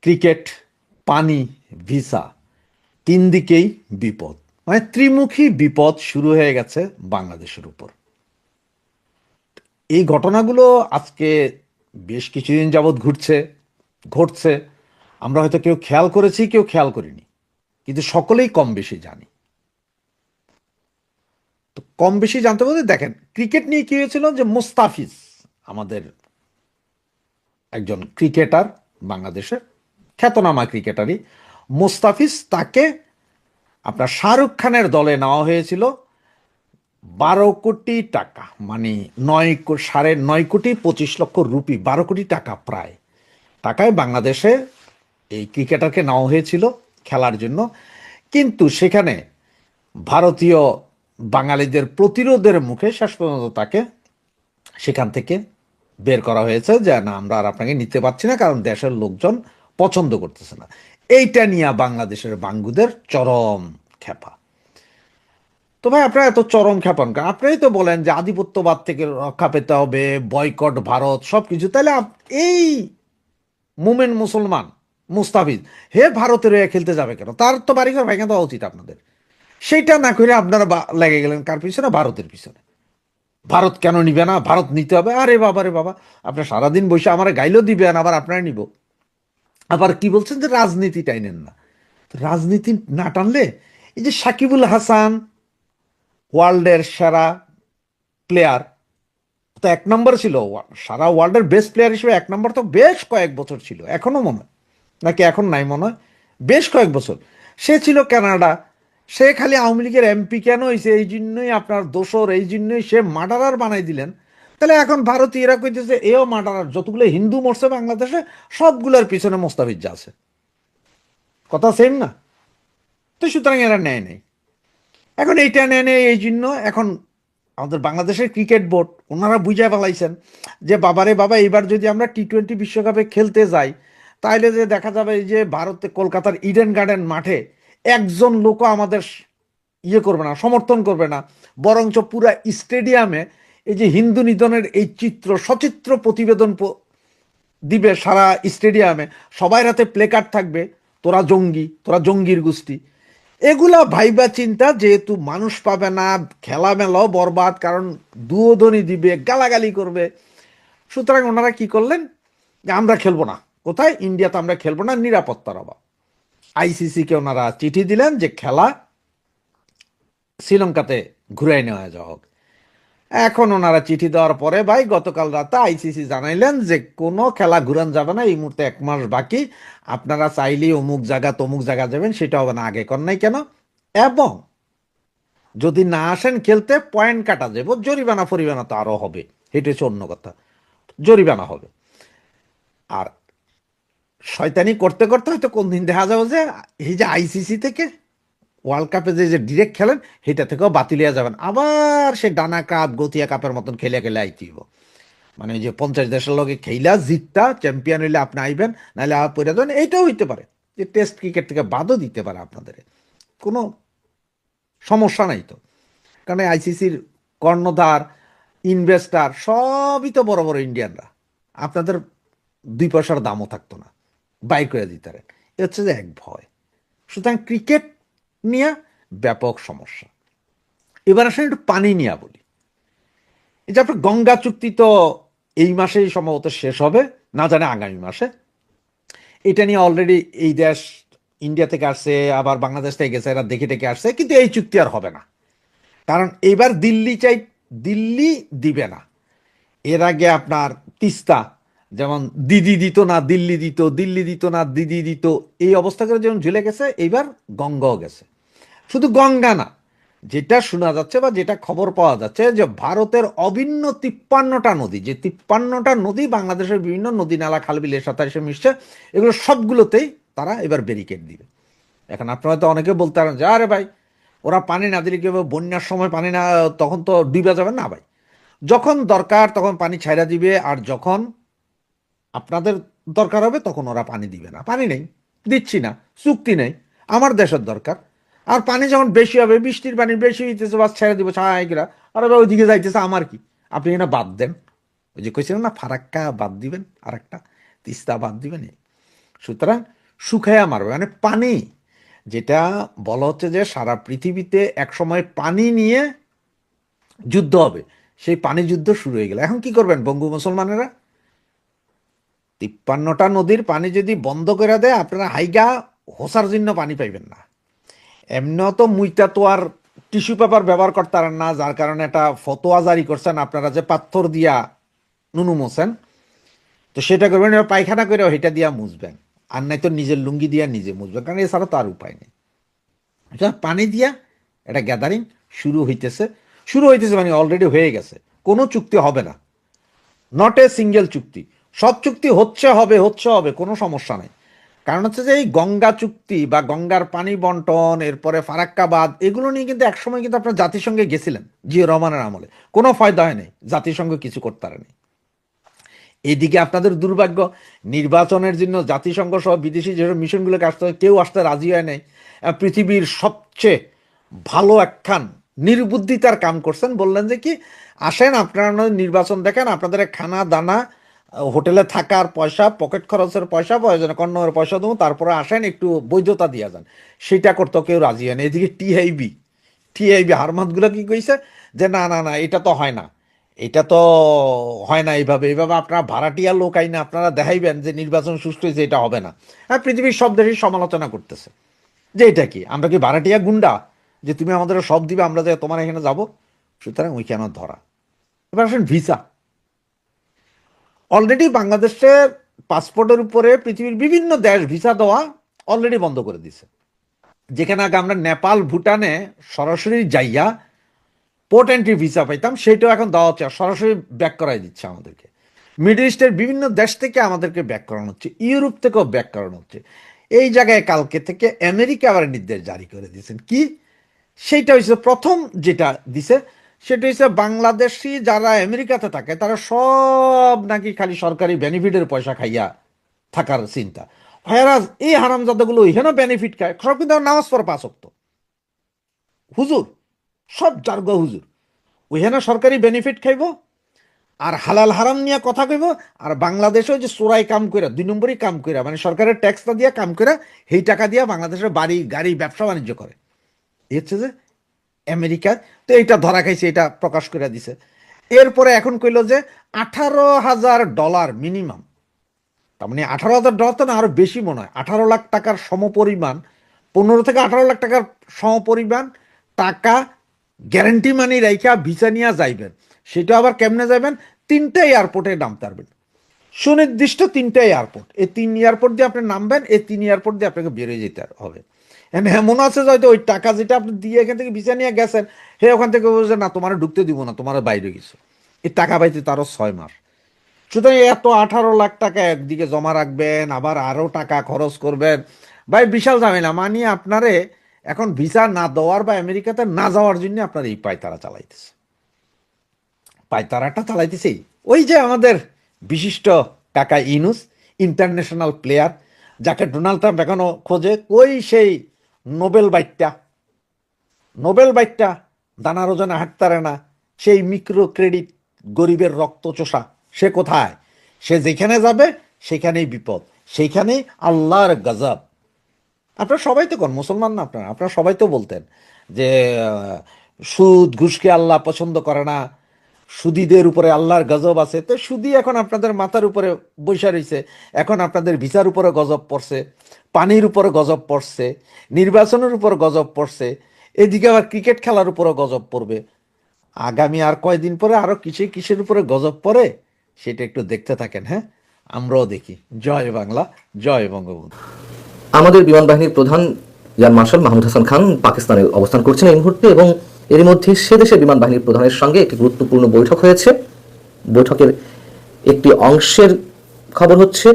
Cricket, পানি, visa, তিন দিকেই বিপদ। মানে ত্রিমুখী বিপদ শুরু হয়ে গেছে বাংলাদেশের উপর। এই ঘটনাগুলো আজকে বেশ কিছুদিন যাবৎ ঘটছে। আমরা হয়তো কেউ খেয়াল করেছি, কেউ খেয়াল করিনি, কিন্তু সকলেই কম বেশি জানি। তো কম বেশি জানতে বলতে দেখেন, ক্রিকেট নিয়ে কি হয়েছিল যে মুস্তাফিজ আমাদের একজন ক্রিকেটার, বাংলাদেশের খ্যাতনামা ক্রিকেটারই মুস্তাফিজ, তাকে আপনার শাহরুখ খানের দলে নেওয়া হয়েছিল 12 কোটি টাকা, মানে 9.25 লক্ষ রুপি, 12 কোটি টাকা প্রায় টাকায় বাংলাদেশে এই ক্রিকেটারকে নেওয়া হয়েছিল খেলার জন্য। কিন্তু সেখানে ভারতীয় বাঙালিদের প্রতিরোধের মুখে শেষ পর্যন্ত তাকে সেখান থেকে বের করা হয়েছে, যে না, আমরা আর আপনাকে নিতে পারছি না, কারণ দেশের লোকজন পছন্দ করতেছে না। এইটা নিয়ে বাংলাদেশের বাঙ্গুদের চরম খেপা। তো ভাই, আপনারা এত চরম খেপান কেন? আপনারাই তো বলেন যে আধিপত্যবাদ থেকে রক্ষা পেতে হবে, বয়কট ভারত, সব কিছু। তাহলে এই মোমেন মুসলমান মুস্তাফিজ, হে ভারতের হয়ে খেলতে যাবে কেন? তার তো বাড়িঘর ভেঙে দেওয়া উচিত আপনাদের। সেইটা না করে আপনারা লেগে গেলেন কার পিছনে? ভারতের পিছনে। ভারত কেন নিবে না? ভারত নিতে হবে। আরে বাবা রে বাবা, আপনার সারাদিন বসে আমার গাইলেও দিবেন, আবার আপনারা নিব। আবার কি বলছেন যে রাজনীতি টাইনেন না? রাজনীতি না টানলে এই যে সাকিবুল হাসান, ওয়ার্ল্ডের সেরা প্লেয়ার, তো 1 নম্বর ছিল, সারা ওয়ার্ল্ডের বেস্ট প্লেয়ার হিসেবে 1 নম্বর তো বেশ কয়েক বছর ছিল, এখনো মনে হয়, নাকি এখন নাই মনে হয়, বেশ কয়েক বছর সে ছিল কানাডা। সে খালি আওয়ামী লীগের এমপি কেন হয়েছে এই জন্যই আপনার দোসর, এই জন্যই সে মার্ডারার বানাই দিলেন। তাহলে এখন ভারতীয়রা কইতেছে এও মার্ডারার, যতগুলো হিন্দু মরছে বাংলাদেশে সবগুলোর পিছনে মোস্তাফিজ আছে। কথা সেম না? তো সুতরাং এরা নেয় নেই। এখন এইটা নেয় নেই, এই জন্য এখন আমাদের বাংলাদেশের ক্রিকেট বোর্ড ওনারা বুঝে ফেলাইছেন যে বাবারে বাবা, এইবার যদি আমরা T20 বিশ্বকাপে খেলতে যাই, তাইলে যে দেখা যাবে এই যে ভারতে কলকাতার ইডেন গার্ডেন মাঠে একজন লোকও আমাদের ইয়ে করবে না, সমর্থন করবে না, বরঞ্চ পুরা স্টেডিয়ামে এই যে হিন্দু নিধনের এই চিত্র সচিত্র প্রতিবেদন দিবে সারা স্টেডিয়ামে, সবাই হাতে প্লেকার্ড থাকবে, তোরা জঙ্গি, তোরা জঙ্গির গোষ্ঠী। এগুলা ভাইবা চিন্তা, যেহেতু মানুষ পাবে না, খেলা মেলাও বরবাদ, কারণ দুয়োধনই দিবে, গালাগালি করবে। সুতরাং ওনারা কি করলেন, যে আমরা খেলবো না। কোথায়? ইন্ডিয়াতে আমরা খেলবো না, নিরাপত্তার অভাব। আইসিসিকে ওনারা চিঠি দিলেন যে খেলা শ্রীলঙ্কাতে ঘুরাই নেওয়া যাওয়া হোক। এখন ওনারা চিঠি দেওয়ার পরে ভাই গতকাল রাতে আইসিসি জানাইলেন যে কোনো খেলা ঘুরান যাবে না, এই মুহূর্তে 1 মাস বাকি, আপনারা চাইলেই অমুক জায়গা তমুক জায়গা যাবেন, সেটা হবে না। আগে কর নাই কেন? এবং যদি না আসেন খেলতে পয়েন্ট কাটা যাবে, জরিমানা ফরিমানা তো আরো হবে, এটা হচ্ছে অন্য কথা, জরিমানা হবে। আর শয়তানি করতে করতে হয়তো কোন দিন দেখা যাবে যে এই যে আইসিসি থেকে ওয়ার্ল্ড কাপে যে যে ডিরেক্ট খেলেন সেটা থেকেও বাতিল হয়ে যাবেন, আবার সে ডানা কাপ গতিয়া কাপের মতন খেলে খেলে আইতেইব। মানে ওই যে 50 দেশের লগে খেইলা জিততা চ্যাম্পিয়ন হইলে আপনি আইবেন, নাহলে আবার পড়ে যাবেন। এইটাও হইতে পারে যে টেস্ট ক্রিকেট থেকে বাদও দিতে পারে আপনাদের, কোনো সমস্যা নাই তো। কারণ আইসিসির কর্ণধার, ইনভেস্টার সবই তো বড় বড় ইন্ডিয়ানরা, আপনাদের 2 পয়সার দামও থাকতো না, বাইর করে দিতে পারেন। এ হচ্ছে যে এক ভয়। সুতরাং ক্রিকেট নিয়ে ব্যাপক সমস্যা। এবার আসলে একটু পানি নিয়ে বলি। এই যে আপনার গঙ্গা চুক্তি তো এই মাসেই সম্ভবত শেষ হবে, না জানে আগামী মাসে। এটা নিয়ে অলরেডি এই দেশ ইন্ডিয়া থেকে আসছে, আবার বাংলাদেশ থেকে গেছে, এরা দেখে টেকে আসছে, কিন্তু এই চুক্তি আর হবে না। কারণ এইবার দিল্লি দিবে না। এর আগে আপনার তিস্তা যেমন দিদি দিত না দিল্লি দিত, দিল্লি দিত না দিদি দিত, এই অবস্থা করে যেমন ঝুলে গেছে, এইবার গঙ্গাও গেছে। শুধু গঙ্গা না, যেটা শোনা যাচ্ছে বা যেটা খবর পাওয়া যাচ্ছে যে ভারতের অভিন্ন 53টা নদী, যে 53টা নদী বাংলাদেশের বিভিন্ন নদী নালা খাল বিলের সাথে এসে মিশছে, এগুলো সবগুলোতেই তারা এবার ব্যারিকেড দিবে। এখন আপনারা তো অনেকে বলতে পারেন যে আরে ভাই, ওরা পানি না দিলে কি হবে, বন্যার সময় পানি না, তখন তো ডুবে যাবে না। ভাই, যখন দরকার তখন পানি ছাইড়া দিবে, আর যখন আপনাদের দরকার হবে তখন ওরা পানি দিবে না। পানি নেই, দিচ্ছি না, চুক্তি নেই, আমার দেশের দরকার। আর পানি যখন বেশি হবে, বৃষ্টির পানি বেশি হইতেছে, বাস ছেড়ে দিব ছাইগিরা, আর ওইদিকে যাইতেছে, আমার কি? আপনি এখানে বাদ দেন। ওই যে কইছিলেন না ফারাক্কা বাদ দিবেন, আর একটা তিস্তা বাদ দিবেন। সুতরাং শুকাইয়া মারবে, মানে পানি, যেটা বলা হচ্ছে যে সারা পৃথিবীতে একসময় পানি নিয়ে যুদ্ধ হবে, সেই পানি যুদ্ধ শুরু হয়ে গেল। এখন কি করবেন বঙ্গু মুসলমানেরা? 53টা নদীর পানি যদি বন্ধ করে দেয়, আপনারা হাইগা হোসার জন্য পানি পাইবেন না। এমনিও তো মুইতা তো আর টিস্যু পেপার ব্যবহার করতে পারেন না, যার কারণে একটা ফতোয়া জারি করছেন আপনারা যে পাথর দিয়া নুনু মোছেন, তো সেটা করবেন, এবার পায়খানা করে সেটা দিয়া মুছবেন, আর নাই তো নিজের লুঙ্গি দিয়া নিজে মুছবেন, কারণ এছাড়া তো আর উপায় নেই। পানি দিয়া এটা গ্যাদারিং শুরু হইতেছে মানে অলরেডি হয়ে গেছে। কোনো চুক্তি হবে না, নট এ সিঙ্গেল চুক্তি। সব চুক্তি হচ্ছে হবে, কোনো সমস্যা নেই। কারণ হচ্ছে যে এই গঙ্গা চুক্তি বা গঙ্গার পানি বন্টন, এরপরে ফারাক্কাবাদ, এগুলো নিয়ে কিন্তু একসময় কিন্তু আপনার জাতিসংঘে গেছিলেন জিয়া রহমানের আমলে, কোনো ফায়দা হয়নি, জাতিসংঘ কিছু করতে পারেনি। এইদিকে আপনাদের দুর্ভাগ্য, নির্বাচনের জন্য জাতিসংঘ সহ বিদেশি যেসব মিশনগুলোকে আসতে হয়, কেউ আসতে রাজি হয় নাই। পৃথিবীর সবচেয়ে ভালো একখান নির্বুদ্ধিতার কাম করছেন, বললেন যে কি, আসেন আপনারা নির্বাচন দেখেন, আপনাদের খানা দানা, হোটেলে থাকার পয়সা, পকেট খরচের পয়সা, প্রয়োজনে কন্যার পয়সা দেবো, তারপরে আসেন একটু বৈধতা দিয়ে যান। সেটা করতেও কেউ রাজি হয় না। এদিকে টিআইবি হারমাতগুলো কি কইছে যে না না না, এটা তো হয় না, এটা তো হয় না, এইভাবে আপনারা ভাড়াটিয়া লোক আইনে আপনারা দেখাইবেন যে নির্বাচন সুষ্ঠু হয়েছে, এটা হবে না। হ্যাঁ, পৃথিবীর সব দেশই সমালোচনা করতেছে যে এটা কি, আমরা কি ভাড়াটিয়া গুন্ডা যে তুমি আমাদের সব দিবে, আমরা যে তোমার এখানে যাব? সুতরাং ওই কেন ধরা। এবার আসেন ভিসা। অলরেডি বাংলাদেশের পাসপোর্টের উপরে পৃথিবীর বিভিন্ন দেশ ভিসা দেওয়া অলরেডি বন্ধ করে দিছে। যেখানে আগে আমরা নেপাল ভুটানে সরাসরি যাইয়া পোর্ট এন্ট্রি ভিসা পাইতাম, সেটাও এখন দেওয়া হচ্ছে, সরাসরি ব্যাক করাই দিচ্ছে আমাদেরকে। মিডল ইস্টের বিভিন্ন দেশ থেকে আমাদেরকে ব্যাক করানো হচ্ছে, ইউরোপ থেকেও ব্যাক করানো হচ্ছে। এই জায়গায় কালকে থেকে আমেরিকা আবার নির্দেশ জারি করে দিয়েছেন কি, সেইটা হচ্ছে প্রথম যেটা দিছে, সেটা হচ্ছে বাংলাদেশি যারা আমেরিকাতে থাকে তারা সব নাকি খালি সরকারি বেনিফিটের পয়সা খাইয়া থাকার চিন্তা। হ্যারাজ এই হারামজাদাগুলো ওইখানে বেনিফিট খায়, সব কিন্তু নামাজ পড়ে 5 ওয়াক্ত, হুজুর, সব জার্গা হুজুর, ওইখানে সরকারি বেনিফিট খাইব আর হালাল হারাম নিয়ে কথা কইব। আর বাংলাদেশেও যে চোরাই কাম করে, 2 নম্বরই কাম করে, মানে সরকারের ট্যাক্সটা দিয়ে কাম করে, সেই টাকা দিয়ে বাংলাদেশের বাড়ি গাড়ি ব্যবসা বাণিজ্য করে। এই হচ্ছে যে আমেরিকার। তো এইটা ধরা খাইছে, এটা প্রকাশ করে দিছে। এরপরে এখন কইল যে $18,000 মিনিমাম, তার মানে $18,000 তো না, আরো বেশি মনে হয়, 18 লাখ টাকার সমপরিমাণ, 15 থেকে 18 লাখ টাকার সমপরিমাণ টাকা গ্যারান্টি মানি রাইখা ভিসা নিয়ে যাইবেন। সেটা আবার কেমনে যাবেন? 3টা এয়ারপোর্টে নামতে পারবেন, সুনির্দিষ্ট 3টা এয়ারপোর্ট। এই 3 এয়ারপোর্ট দিয়ে আপনি নামবেন, এই 3 এয়ারপোর্ট দিয়ে আপনাকে বেরিয়ে যেতে হবে। এমন আছে যে হয়তো ওই টাকা যেটা আপনি দিয়ে এখান থেকে ভিসা নিয়ে গেছেন, হে ওখান থেকে বলছে না তোমার ঢুকতে দিব না, তোমার বাইরে গেছো। এই টাকা পাইতে তারও 6 মাস। সুতরাং এত 18 লাখ টাকা একদিকে জমা রাখবেন, আবার আরো টাকা খরচ করবেন, ভাই বিশাল ঝামেলা। মানে আপনারে এখন ভিসা না দেওয়ার বা আমেরিকাতে না যাওয়ার জন্য আপনার এই পায়তারাটা চালাইতেছে ওই যে আমাদের বিশিষ্ট কাকা ইনুস, ইন্টারন্যাশনাল প্লেয়ার, যাকে ডোনাল্ড ট্রাম্প এখনো খোঁজে। কই সেই নোবেল বাইটটা দানার ওজনে হাঁটতারে না, সেই মিক্রো ক্রেডিট গরিবের রক্ত চোষা, সে কোথায়? সে যেখানে যাবে সেখানেই বিপদ, সেইখানেই আল্লাহর গজব। আপনারা সবাই তো কোন মুসলমান না, আপনারা সবাই তো বলতেন যে সুদ ঘুষকে আল্লাহ পছন্দ করে না, সুদীদের উপরে আল্লাহর গজব আছে। তো সুদী এখন আপনাদের মাথার উপরে বৈশা রয়েছে, এখন আপনাদের ভিসার উপরে গজব পড়ছে, পানির উপরে গজব পড়ছে, নির্বাচনের উপর গজব পড়ছে, এদিকে আবার ক্রিকেট খেলার উপরে গজব পড়বে। আগামী আর কয়দিন পরে আরো কিসের উপরে গজব পড়ে সেটা একটু দেখতে থাকেন। হ্যাঁ, আমরাও দেখি। জয় বাংলা, জয় বঙ্গবন্ধু। আমাদের বিমান বাহিনীর প্রধান এয়ার মার্শাল মাহমুদ হাসান খান পাকিস্তানে অবস্থান করছেন এই মুহূর্তে, এবং এর মধ্যে সে দেশের বিমান বাহিনীর প্রধানের সঙ্গে একটি গুরুত্বপূর্ণ বৈঠক হয়েছে। বৈঠকের একটি অংশের খবর হচ্ছে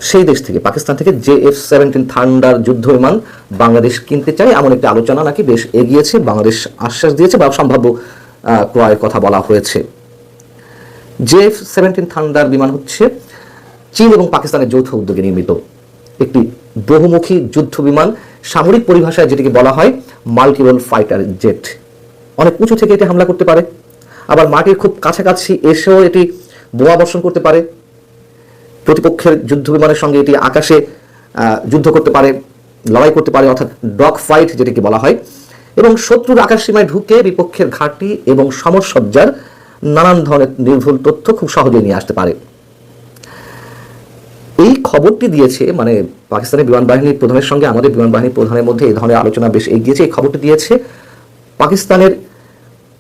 সেই দেশ থেকে, পাকিস্তান থেকে JF-17 থান্ডার যুদ্ধ বিমান বাংলাদেশ কিনতে চায় এমন একটি আলোচনা নাকি বেশ এগিয়েছে। বাংলাদেশ আশ্বাস দিয়েছে বা সম্ভাব্য ক্রয়ের কথা বলা হয়েছে। JF-17 থান্ডার বিমান হচ্ছে চীন এবং পাকিস্তানের যৌথ উদ্যোগে নির্মিত একটি বহুমুখী যুদ্ধ বিমান, সামরিক পরিভাষায় যেটিকে বলা হয় মাল্টিরোল ফাইটার জেট। অনেক উঁচু থেকে এটি হামলা করতে পারে, আবার মাটির খুব কাছাকাছি এসেও এটি বোমা বর্ষণ করতে পারে। প্রতিপক্ষের যুদ্ধ বিমানের সঙ্গে এটি আকাশে যুদ্ধ করতে পারে, লড়াই করতে পারে, অর্থাৎ ডগ ফাইট যেটাকে বলা হয়, এবং শত্রুর আকাশ সীমায় ঢুকে বিপক্ষের ঘাঁটি এবং সমরসজ্জার নানান ধরনের নির্ভুল তথ্য খুব সহজেই নিয়ে আসতে পারে। এই খবরটি দিয়েছে, মানে পাকিস্তানের বিমান বাহিনীর প্রধানের সঙ্গে আমাদের বিমান বাহিনীর প্রধানের মধ্যে এই ধরনের আলোচনা বেশ এগিয়েছে। এই খবরটি দিয়েছে পাকিস্তানের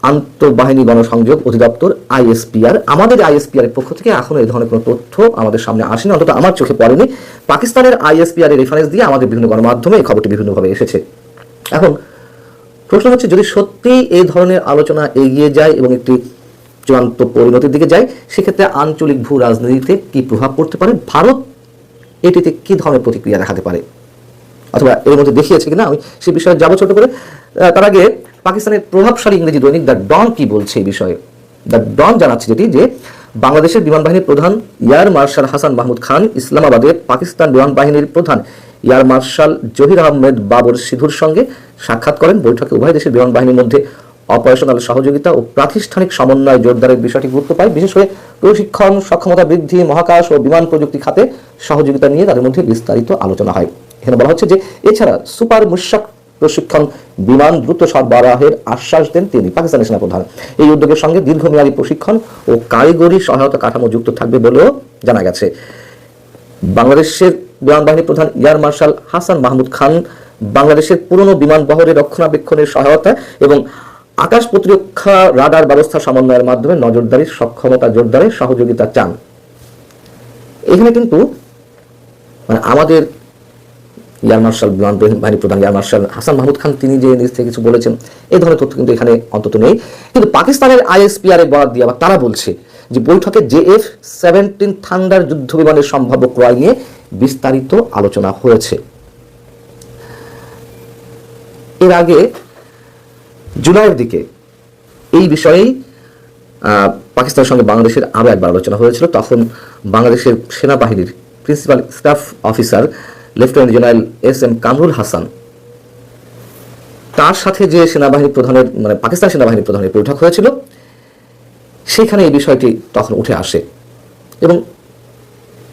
আন্তঃবাহিনী গণসংযোগ অধিদপ্তর ISPR। আমাদের ISPR এর পক্ষ থেকে এখনো এই ধরনের কোনো তথ্য আমাদের সামনে আসেনি, অন্তত আমার চোখে পড়েনি। পাকিস্তানের ISPR এর রেফারেন্স দিয়ে আমাদের বিভিন্ন গণমাধ্যমে এই খবরটি বিভিন্নভাবে এসেছে। এখন প্রশ্ন হচ্ছে, যদি সত্যি এই ধরনের আলোচনা এগিয়ে যায় এবং একটি চূড়ান্ত পরিণতির দিকে যায়, সেক্ষেত্রে আঞ্চলিক ভূ রাজনীতিতে কি প্রভাব পড়তে পারে, ভারত এটিতে কি ধরনের প্রতিক্রিয়া দেখাতে পারে, অথবা এর মধ্যে দেখিয়েছে কিনা, আমি সে বিষয়ে যাবো ছোট করে। তার আগে পাকিস্তানের প্রভাবশালী ইংরেজি দৈনিক দ্য ডন কি বলছে এই বিষয়ে। দ্য ডন জানাচ্ছে যেটি, যে বাংলাদেশের বিমান বাহিনীর প্রধান এয়ার মার্শাল হাসান মাহমুদ খান ইসলামাবাদে পাকিস্তান বিমান বাহিনীর প্রধান এয়ার মার্শাল জহির আহমেদ বাবর সিধুর সঙ্গে সাক্ষাৎ করেন। বৈঠকে উভয় দেশের বিমান বাহিনীর মধ্যে অপারেশনাল সহযোগিতা ও প্রাতিষ্ঠানিক সমন্বয় জোরদারের বিষয়টি গুরুত্ব পায়। বিশেষ করে প্রশিক্ষণ, সক্ষমতা বৃদ্ধি, মহাকাশ ও বিমান প্রযুক্তি খাতে সহযোগিতা নিয়ে তাদের মধ্যে বিস্তারিত আলোচনা হয়। এখানে বলা হচ্ছে যে এছাড়া সুপার মুশাক প্রশিক্ষণ বিমান দ্রুত সরবরাহের আশ্বাস দেন তিনি, পাকিস্তানের সেনাপ্রধান। এই উদ্যোগের সঙ্গে দীর্ঘমেয়াদী প্রশিক্ষণ ও কারিগরি সহায়তা কাঠামো যুক্ত থাকবে বলেও জানা গেছে। বাংলাদেশের বিমান বাহিনী প্রধান এয়ার মার্শাল হাসান মাহমুদ খান বাংলাদেশের পুরনো বিমান বহরের রক্ষণাবেক্ষণের সহায়তা এবং আকাশ প্রতিরক্ষা রাডার ব্যবস্থা সমন্বয়ের মাধ্যমে নজরদারির সক্ষমতা জোরদারে সহযোগিতা চান। এখানে কিন্তু মানে আমাদের এয়ার মার্শাল বিমান বাহিনী প্রধান এয়ার মার্শাল হাসান মাহমুদ খান তিনি যে নিজ থেকে কিছু বলেছেন, এই ধরনের তথ্য কিন্তু এখানে অন্তত নেই। কিন্তু পাকিস্তানের ISPR এর বরাত দিয়ে আবার তারা বলছে যে বৈঠকে JF-17 থান্ডার যুদ্ধ বিমানের সম্ভাব্য ক্রয় নিয়ে বিস্তারিত আলোচনা হয়েছে। এর আগে জুলাইয়ের দিকে এই বিষয়েই পাকিস্তানের সঙ্গে বাংলাদেশের আরও একবার আলোচনা হয়েছিল। তখন বাংলাদেশের সেনাবাহিনীর principal staff officer lieutenant general SM Kamrul Hasan, তার সাথে যে সেনাবাহিনী প্রধানের মানে পাকিস্তান সেনাবাহিনী প্রধানের বৈঠক হয়েছিল, সেখানে এই বিষয়টি তখন উঠে আসে। এবং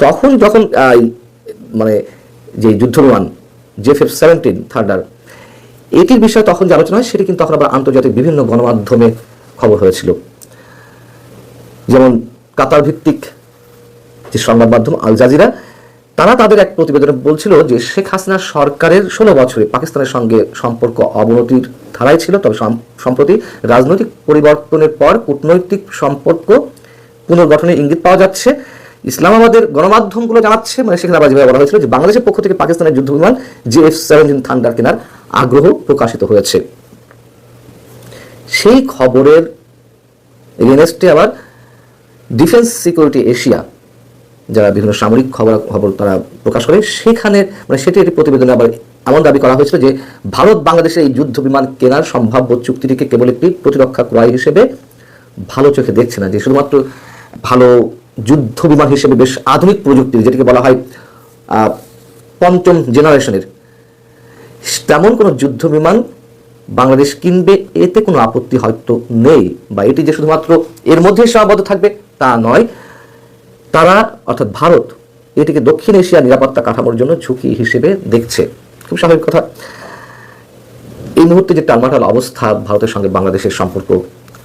তখন যখন মানে যে যুদ্ধ বিমান JF-17 থান্ডার এটির বিষয়ে তখন যে আলোচনা হয়, সেটি কিন্তু তখন আবার আন্তর্জাতিক বিভিন্ন গণমাধ্যমে খবর হয়েছিল। যেমন কাতার ভিত্তিক যে সংবাদ মাধ্যম আল জাজিরা, তারা তাদের এক প্রতিবেদনে বলছিল যে শেখ হাসিনা সরকারের 16 বছরে পাকিস্তানের সঙ্গে সম্পর্ক অবনতির ধারায় ছিল, তবে সম্প্রতি রাজনৈতিক পরিবর্তনের পর কূটনৈতিক সম্পর্ক পুনর্গঠনের ইঙ্গিত পাওয়া যাচ্ছে। ইসলামাবাদের গণমাধ্যমগুলো জানাচ্ছে, মানে সেখানে আবার যেভাবে বলা হয়েছিল যে বাংলাদেশের পক্ষ থেকে পাকিস্তানের যুদ্ধ বিমান JF-17 থান্ডার কেনার আগ্রহ প্রকাশিত হয়েছে। সেই খবরের এগেনস্টে আবার ডিফেন্স সিকিউরিটি এশিয়া, যারা বিভিন্ন সামরিক খবর তারা প্রকাশ করে, সেখানে মানে সেটি একটি প্রতিবেদনে আবার এমন দাবি করা হয়েছিল যে ভারত বাংলাদেশের এই যুদ্ধ বিমান কেনার সম্ভাব্য চুক্তিটিকে কেবল একটি প্রতিরক্ষা ক্রয় হিসেবে ভালো চোখে দেখছে না, যে শুধুমাত্র ভালো যুদ্ধ বিমান হিসেবে বেশ আধুনিক প্রযুক্তির, যেটাকে বলা হয় 5ম জেনারেশনের, তেমন কোনো যুদ্ধ বিমান বাংলাদেশ কিনবে, এতে কোনো আপত্তি হয়তো নেই, বা এটি যে শুধুমাত্র এর মধ্যে সীমাবদ্ধ থাকবে তা নয়। তারা অর্থাৎ ভারত এটিকে দক্ষিণ এশিয়া নিরাপত্তা কাঠামোর জন্য ঝুঁকি হিসেবে দেখছে। খুব স্বাভাবিক কথা। এই মুহূর্তে যে টালমাটাল অবস্থা ভারতের সঙ্গে বাংলাদেশের সম্পর্ক,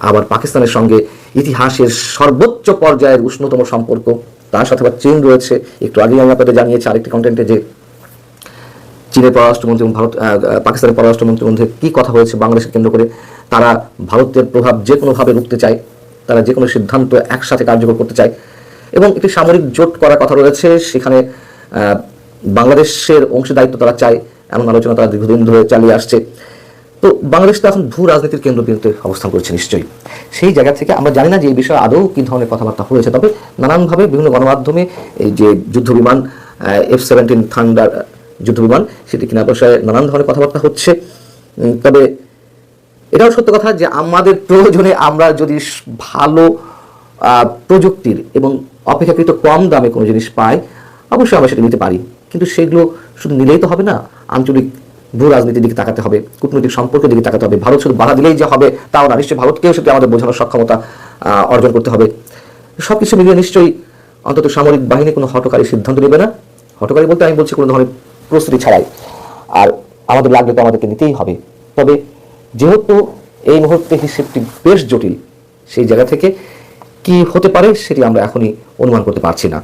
আবার পাকিস্তানের সঙ্গে ইতিহাসের সর্বোচ্চ পর্যায়ের উষ্ণতম সম্পর্ক, তার সাথে আবার চীন রয়েছে। একটু আগেই আমি আপনাদের জানিয়েছি আরেকটি কন্টেন্টে যে চীনের পররাষ্ট্রমন্ত্রী এবং পাকিস্তানের পররাষ্ট্রমন্ত্রীর মধ্যে কি কথা হয়েছে বাংলাদেশকে কেন্দ্র করে। তারা ভারতের প্রভাব যে কোনোভাবে রুখতে চায়, তারা যে কোনো সিদ্ধান্ত একসাথে কার্যকর করতে চায়, এবং একটি সামরিক জোট করার কথা রয়েছে। সেখানে বাংলাদেশের অংশীদারিত্ব তারা চায়, এমন আলোচনা তারা দীর্ঘদিন ধরে চালিয়ে আসছে। তো বাংলাদেশ তো এখন ভূ রাজনীতির কেন্দ্রবিন্দুতে অবস্থান করছে নিশ্চয়ই। সেই জায়গা থেকে আমরা জানি না যে এই বিষয়ে আদৌ কী ধরনের কথাবার্তা হয়েছে, তবে নানানভাবে বিভিন্ন গণমাধ্যমে এই যে যুদ্ধ বিমান F-17 থান্ডার যুদ্ধ বিমান সেটি কেনার বিষয়ে নানান ধরনের কথাবার্তা হচ্ছে। তবে এটাও সত্য কথা যে আমাদের প্রয়োজনে আমরা যদি ভালো প্রযুক্তির এবং অপেক্ষাকৃত কম দামে কোনো জিনিস পাই, অবশ্যই আমরা সেটা নিতে পারি। কিন্তু সেগুলো শুধু নিলেই তো হবে না, আঞ্চলিক ভূ রাজনীতির দিকে তাকাতে হবে, কূটনৈতিক সম্পর্কের দিকে তাকাতে হবে। ভারত শুধু বাধা দিলেই যে হবে তাও না, নিশ্চয়ই ভারতকেও সেটা আমাদের বোঝানোর সক্ষমতা অর্জন করতে হবে। সব কিছু মিলিয়ে নিশ্চয়ই অন্তত সামরিক বাহিনী কোনো হঠকারী সিদ্ধান্ত নেবে না। হঠকারী বলতে আমি বলছি কোনো ধরনের প্রস্তুতি ছাড়াই। আর আমাদের লাগলে তো আমাদেরকে নিতেই হবে। তবে যেহেতু এই মুহূর্তে হিসেবটি বেশ জটিল, সেই জায়গা থেকে কি হতে পারে সেটি আমরা এখনই অনুমান করতে পারছি না।